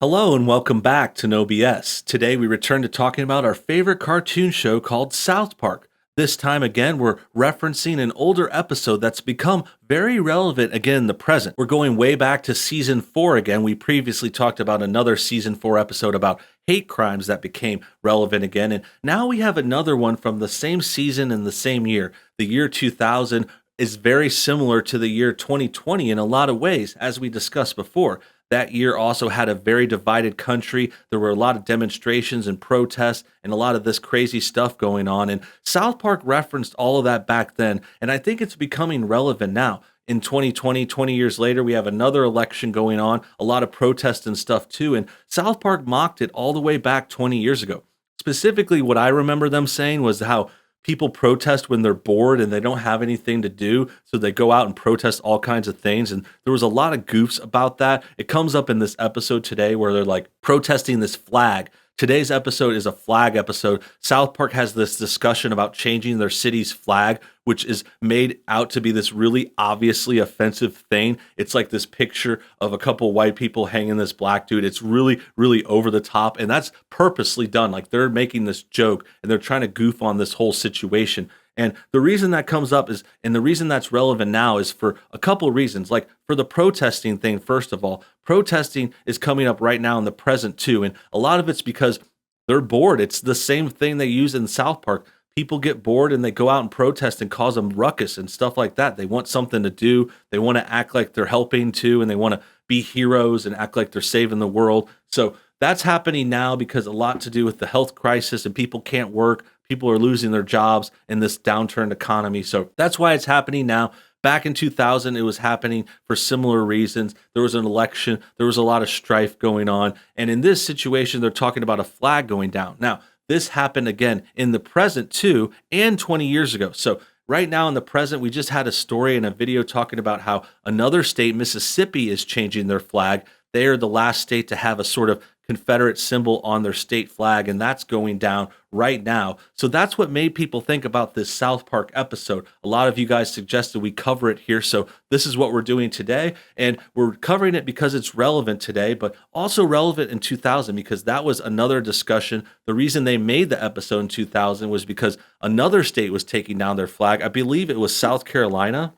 Hello and welcome back to NoBS. Today we return to talking about our favorite cartoon show called South Park. This time again, we're referencing an older episode that's become very relevant again in the present. We're going way back to season 4 again. We previously talked about another season 4 episode about hate crimes that became relevant again. And now we have another one from the same season in the same year. The year 2000 is very similar to the year 2020 in a lot of ways, as we discussed before. That year also had a very divided country. There were a lot of demonstrations and protests and a lot of this crazy stuff going on. And South Park referenced all of that back then. And I think it's becoming relevant now. In 2020, 20 years later, we have another election going on, a lot of protests and stuff too. And South Park mocked it all the way back 20 years ago. Specifically, what I remember them saying was how people protest when they're bored and they don't have anything to do. So they go out and protest all kinds of things. And there was a lot of goofs about that. It comes up in this episode today where they're like protesting this flag. Today's episode is a flag episode. South Park has this discussion about changing their city's flag, which is made out to be this really obviously offensive thing. It's like this picture of a couple white people hanging this black dude. It's really, really over the top. And that's purposely done. Like they're making this joke and they're trying to goof on this whole situation. And the reason that comes up is, and the reason that's relevant now is for a couple of reasons. Like for the protesting thing, first of all, protesting is coming up right now in the present too. And a lot of it's because they're bored. It's the same thing they use in South Park. People get bored and they go out and protest and cause them ruckus and stuff like that. They want something to do. They want to act like they're helping too. And they want to be heroes and act like they're saving the world. So that's happening now because a lot to do with the health crisis and people can't work. People are losing their jobs in this downturned economy. So that's why it's happening now. Back in 2000, it was happening for similar reasons. There was an election. There was a lot of strife going on. And in this situation, they're talking about a flag going down. Now, this happened again in the present too, and 20 years ago. So right now in the present, we just had a story and a video talking about how another state, Mississippi, is changing their flag. They are the last state to have a sort of Confederate symbol on their state flag, and that's going down right now. So that's what made people think about this South Park episode. A lot of you guys suggested we cover it here, so this is what we're doing today, and we're covering it because it's relevant today, but also relevant in 2000 because that was another discussion. The reason they made the episode in 2000 was because another state was taking down their flag. I believe it was South Carolina.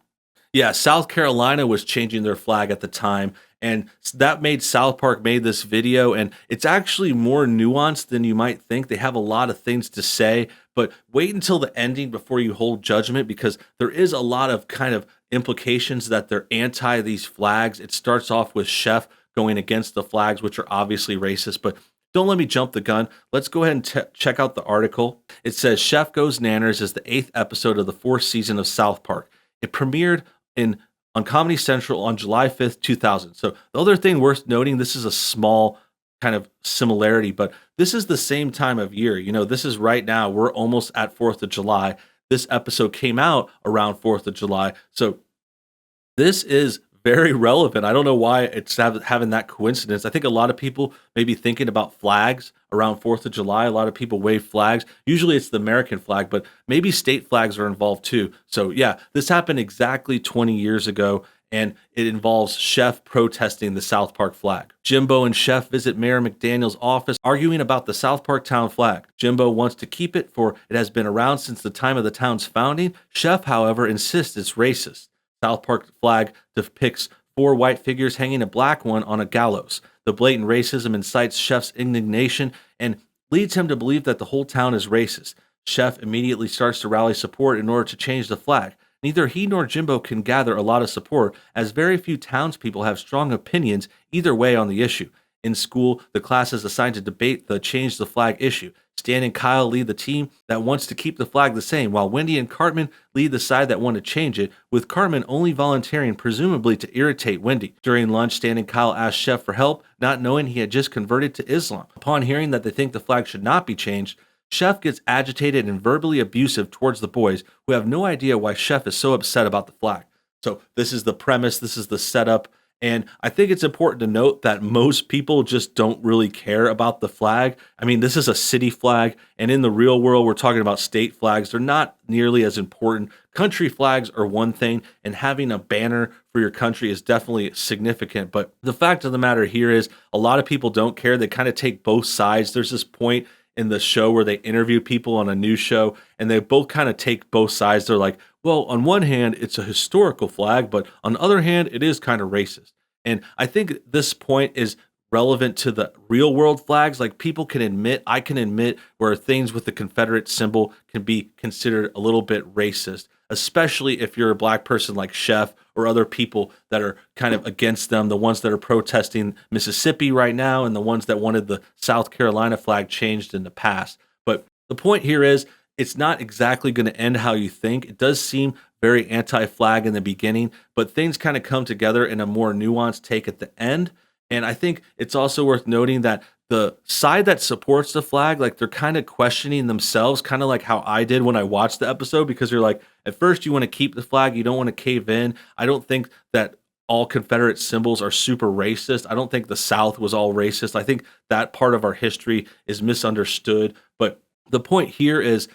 Yeah, South Carolina was changing their flag at the time, and that made South Park made this video, and it's actually more nuanced than you might think. They have a lot of things to say, but wait until the ending before you hold judgment because there is a lot of kind of implications that they're anti these flags. It starts off with Chef going against the flags, which are obviously racist, but don't let me jump the gun. Let's go ahead and check out the article. It says Chef Goes Nanners is the 8th episode of the 4th season of South Park. It premiered on Comedy Central on July 5th, 2000. So the other thing worth noting, this is a small kind of similarity, but this is the same time of year. You know, this is right now, we're almost at 4th of July. This episode came out around 4th of July. So this is very relevant. I don't know why it's having that coincidence. I think a lot of people may be thinking about flags around 4th of July. A lot of people wave flags. Usually it's the American flag, but maybe state flags are involved too. So yeah, this happened exactly 20 years ago, and it involves Chef protesting the South Park flag. Jimbo and Chef visit Mayor McDaniel's office arguing about the South Park town flag. Jimbo wants to keep it for it has been around since the time of the town's founding. Chef, however, insists it's racist. South Park flag depicts 4 white figures hanging a black one on a gallows. The blatant racism incites Chef's indignation and leads him to believe that the whole town is racist. Chef immediately starts to rally support in order to change the flag. Neither he nor Jimbo can gather a lot of support, as very few townspeople have strong opinions either way on the issue. In school, the class is assigned to debate the change the flag issue. Stan and Kyle lead the team that wants to keep the flag the same, while Wendy and Cartman lead the side that want to change it, with Cartman only volunteering presumably to irritate Wendy. During lunch, Stan and Kyle ask Chef for help, not knowing he had just converted to Islam. Upon hearing that they think the flag should not be changed, Chef gets agitated and verbally abusive towards the boys, who have no idea why Chef is so upset about the flag. So this is the premise, this is the setup, And I think it's important to note that most people just don't really care about the flag. I mean, this is a city flag, and in the real world, we're talking about state flags. They're not nearly as important. Country flags are one thing, and having a banner for your country is definitely significant. But the fact of the matter here is a lot of people don't care. They kind of take both sides. There's this point in the show where they interview people on a news show, and they both kind of take both sides. They're like, well, on one hand, it's a historical flag, but on the other hand, it is kind of racist. And I think this point is relevant to the real world flags. Like people can admit, I can admit where things with the Confederate symbol can be considered a little bit racist, especially if you're a black person like Chef or other people that are kind of against them, the ones that are protesting Mississippi right now and the ones that wanted the South Carolina flag changed in the past. But the point here is it's not exactly going to end how you think. It does seem very anti-flag in the beginning, but things kind of come together in a more nuanced take at the end. And I think it's also worth noting that the side that supports the flag, like they're kind of questioning themselves, kind of like how I did when I watched the episode, because you're like, at first you want to keep the flag, you don't want to cave in. I don't think that all Confederate symbols are super racist. I don't think the South was all racist. I think that part of our history is misunderstood. But the point here is,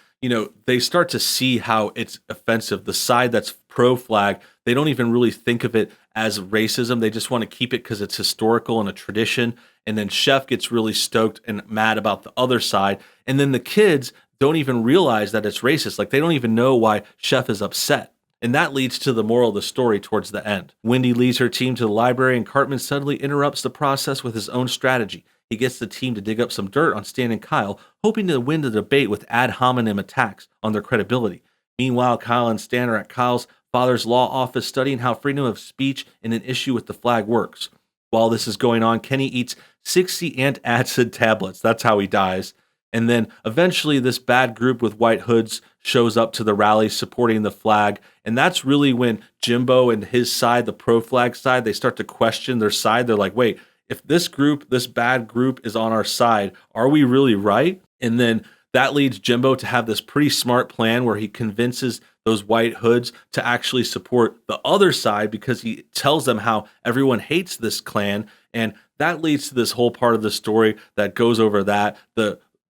they start to see how it's offensive. The side that's pro-flag, they don't even really think of it as racism. They just want to keep it because it's historical and a tradition. And then Chef gets really stoked and mad about the other side. And then the kids don't even realize that it's racist. Like they don't even know why Chef is upset. And that leads to the moral of the story towards the end. Wendy leads her team to the library, and Cartman suddenly interrupts the process with his own strategy. He gets the team to dig up some dirt on Stan and Kyle, hoping to win the debate with ad hominem attacks on their credibility. Meanwhile, Kyle and Stan are at Kyle's father's law office studying how freedom of speech in an issue with the flag works. While this is going on, Kenny eats 60 antacid tablets. That's how he dies. And then eventually this bad group with white hoods shows up to the rally supporting the flag. And that's really when Jimbo and his side, the pro-flag side, they start to question their side. They're like, wait, if this group, this bad group is on our side, are we really right? And then that leads Jimbo to have this pretty smart plan where he convinces those white hoods to actually support the other side because he tells them how everyone hates this clan. And that leads to this whole part of the story that goes over that.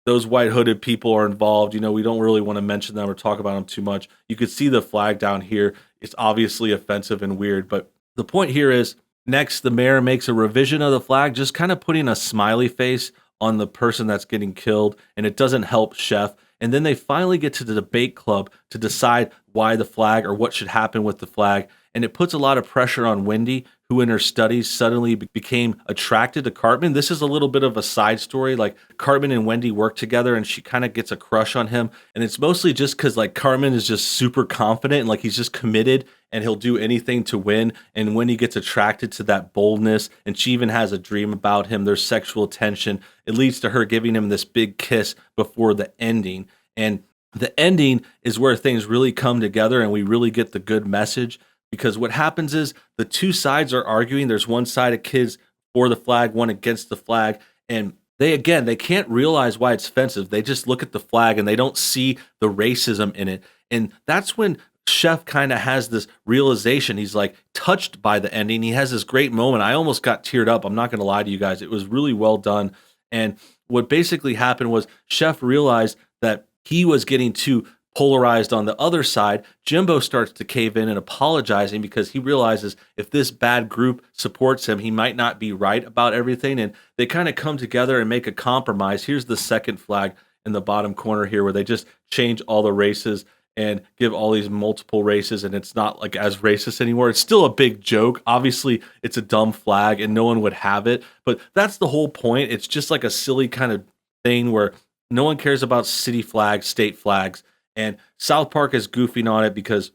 Those white hooded people are involved. We don't really want to mention them or talk about them too much. You could see the flag down here. It's obviously offensive and weird. But the point here is, next, the mayor makes a revision of the flag, just kind of putting a smiley face on the person that's getting killed, and it doesn't help Chef. And then they finally get to the debate club to decide why the flag or what should happen with the flag. And it puts a lot of pressure on Wendy, who in her studies suddenly became attracted to Cartman. This is a little bit of a side story. Like Cartman and Wendy work together and she kind of gets a crush on him. And it's mostly just because like Cartman is just super confident and like he's just committed and he'll do anything to win. And Wendy gets attracted to that boldness and she even has a dream about him. There's sexual tension. It leads to her giving him this big kiss before the ending. And the ending is where things really come together and we really get the good message. Because what happens is the two sides are arguing. There's one side of kids for the flag, one against the flag. And they can't realize why it's offensive. They just look at the flag and they don't see the racism in it. And that's when Chef kind of has this realization. He's like touched by the ending. He has this great moment. I almost got teared up. I'm not going to lie to you guys. It was really well done. And what basically happened was Chef realized that he was getting too polarized on the other side. Jimbo starts to cave in and apologizing because he realizes if this bad group supports him, he might not be right about everything. And they kind of come together and make a compromise. Here's the second flag in the bottom corner here where they just change all the races and give all these multiple races, and it's not like as racist anymore. It's still a big joke. Obviously, it's a dumb flag and no one would have it, but that's the whole point. It's just like a silly kind of thing where no one cares about city flags, state flags. And South Park is goofing on it because,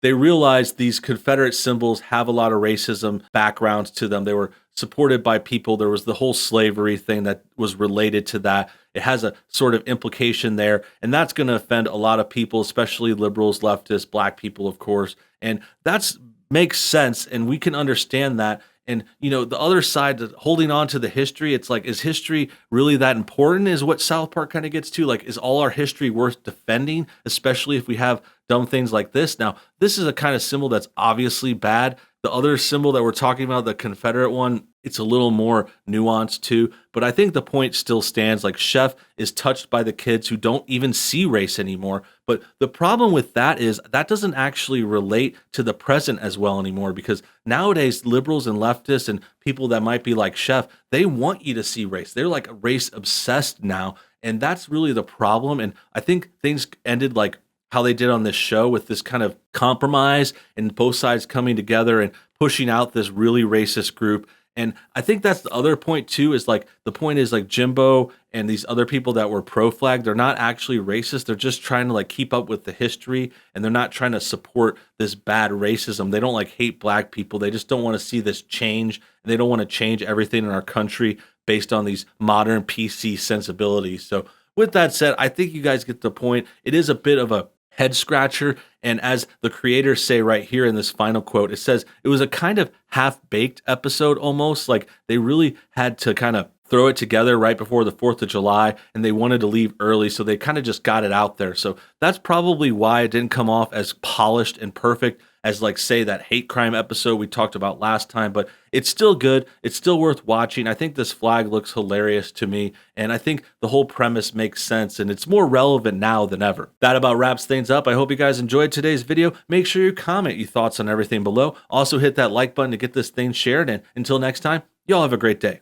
they realize these Confederate symbols have a lot of racism backgrounds to them. They were supported by people. There was the whole slavery thing that was related to that. It has a sort of implication there. And that's going to offend a lot of people, especially liberals, leftists, black people, of course. And that's makes sense. And we can understand that. And the other side, holding on to the history, it's like, is history really that important? Is what South Park kind of gets to. Like, is all our history worth defending, especially if we have dumb things like this? Now, this is a kind of symbol that's obviously bad. The other symbol that we're talking about, the Confederate one, it's a little more nuanced too. But I think the point still stands. Like, Chef is touched by the kids who don't even see race anymore. But the problem with that is that doesn't actually relate to the present as well anymore, because nowadays liberals and leftists and people that might be like Chef, they want you to see race. They're like race obsessed now. And that's really the problem. And I think things ended like how they did on this show, with this kind of compromise and both sides coming together and pushing out this really racist group. And I think that's the other point too, is like, the point is like Jimbo and these other people that were pro-flag, they're not actually racist. They're just trying to like keep up with the history, and they're not trying to support this bad racism. They don't like hate black people. They just don't want to see this change. And they don't want to change everything in our country based on these modern PC sensibilities. So with that said, I think you guys get the point. It is a bit of a head scratcher. And as the creators say right here in this final quote, it says it was a kind of half-baked episode almost. Like, they really had to kind of throw it together right before the 4th of July, and they wanted to leave early, so they kind of just got it out there. So that's probably why it didn't come off as polished and perfect as, like, say, that hate crime episode we talked about last time. But it's still good. It's still worth watching. I think this flag looks hilarious to me, and I think the whole premise makes sense, and it's more relevant now than ever. That about wraps things up. I hope you guys enjoyed today's video. Make sure you comment your thoughts on everything below. Also hit that like button to get this thing shared, and until next time, y'all have a great day.